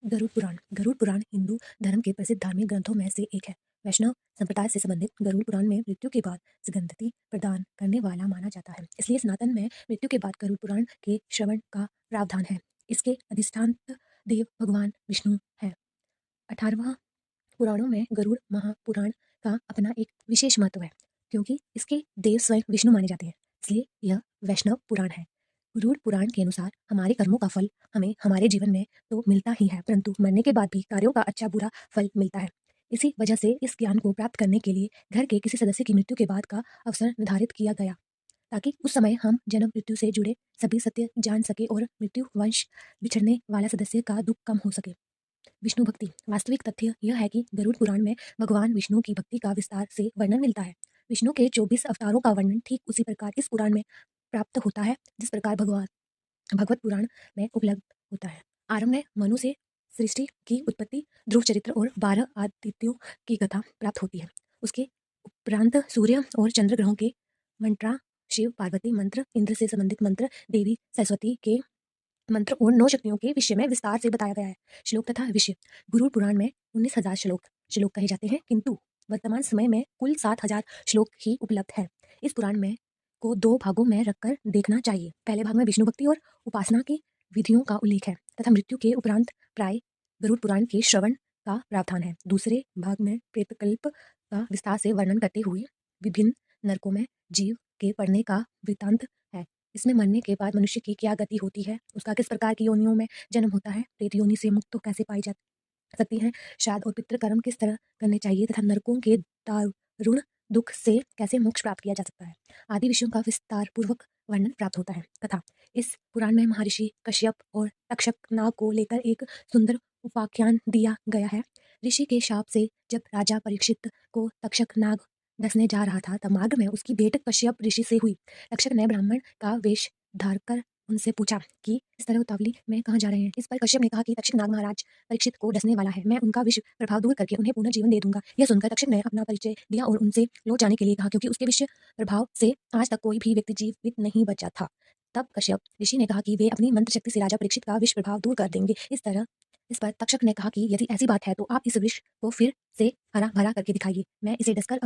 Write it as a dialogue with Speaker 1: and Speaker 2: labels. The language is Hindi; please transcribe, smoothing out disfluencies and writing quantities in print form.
Speaker 1: गरुड़ पुराण हिंदू धर्म के प्रसिद्ध धार्मिक ग्रंथों में से एक है। वैष्णव संप्रदाय से संबंधित गरुड़ पुराण में मृत्यु के बाद सद्गति प्रदान करने वाला माना जाता है। इसलिए सनातन में मृत्यु के बाद गरुड़ पुराण के श्रवण का प्रावधान है। इसके अधिष्ठान देव भगवान विष्णु है। 18वां पुराणों में गरुड़ महापुराण का अपना एक विशेष महत्व है, क्योंकि इसके देव स्वयं विष्णु माने जाते हैं, इसलिए यह वैष्णव पुराण है। गरुड़ पुराण के अनुसार हमारे कर्मों का फल हमें हमारे जीवन में तो मिलता ही है, परंतु मरने के बाद भी कार्यों का अच्छा बुरा फल मिलता है। इसी वजह से इस ज्ञान को प्राप्त करने के लिए घर के किसी सदस्य की मृत्यु के बाद का अवसर निर्धारित किया गया, ताकि उस समय हम जन्म मृत्यु से जुड़े सभी सत्य जान सके और मृत्यु वंश बिछड़ने वाला सदस्य का दुख कम हो सके। विष्णु भक्ति। वास्तविक तथ्य यह है कि गरुड़ पुराण में भगवान विष्णु की भक्ति का विस्तार से वर्णन मिलता है। विष्णु के 24 अवतारों का वर्णन ठीक उसी प्रकार इस पुराण में प्राप्त होता है, जिस प्रकार भगवत पुराण में उपलब्ध होता है। आरंभ में मनु से सृष्टि की उत्पत्ति, ध्रुव चरित्र और 12 आदित्यों की कथा प्राप्त होती है। उसके उपरांत सूर्य और चंद्र ग्रहों के मंत्रा, शिव पार्वती मंत्र, इंद्र से संबंधित मंत्र, देवी सरस्वती के मंत्र और 9 शक्तियों के विषय में विस्तार से बताया गया है। श्लोक तथा विषय। गरुड़ पुराण में 19,000 श्लोक कहे जाते हैं, किंतु वर्तमान समय में कुल 7,000 श्लोक ही उपलब्ध है। इस पुराण में को 2 भागों में रखकर देखना चाहिए। पहले भाग में विष्णु भक्ति और उपासना की विधियों का उल्लेख है तथा मृत्यु के उपरांत प्राय गरुड़ पुराण के श्रवण का प्रावधान है। दूसरे भाग में प्रेतकल्प का विस्तार से वर्णन करते हुए विभिन्न नरकों में जीव के पड़ने का वृत्तांत है। इसमें मरने के बाद मनुष्य की क्या गति होती है, उसका किस प्रकार की योनियों में जन्म होता है, प्रेत योनि से मुक्त तो कैसे पाई जा सकती है, श्राद्ध और पितृकर्म किस तरह करने चाहिए तथा नरकों के दारुण दुख से कैसे मोक्ष प्राप्त किया जा सकता है, आदि विषयों का विस्तार पूर्वक वर्णन प्राप्त होता है। तथा इस पुराण में महर्षि कश्यप और तक्षक नाग को लेकर एक सुंदर उपाख्यान दिया गया है। ऋषि के शाप से जब राजा परीक्षित को तक्षक नाग डसने जा रहा था, तब मार्ग में उसकी भेंट कश्यप ऋषि से हुई। तक्षक ने ब्राह्मण का वेश धारकर उनसे पूछा कि इस तरह उतावली में कहाँ जा रहे हैं। इस पर कश्यप ने कहा कि तक्षक नाग महाराज परीक्षित को डसने वाला है, मैं उनका विष प्रभाव दूर करके उन्हें पुनः जीवन दे दूंगा। यह सुनकर तक्षक ने अपना परिचय दिया और उनसे लौट जाने के लिए कहा, क्योंकि उसके विष प्रभाव से आज तक कोई भी व्यक्ति जीवित नहीं बचा था। तब कश्यप ऋषि ने कहा कि वे अपनी मंत्र शक्ति से राजा परीक्षित का विष प्रभाव दूर कर देंगे। इस पर तक्षक ने कहा कि यदि ऐसी बात है तो आप इस वृक्ष को फिर से हरा भरा करके दिखाइए, मैं इसे डसकर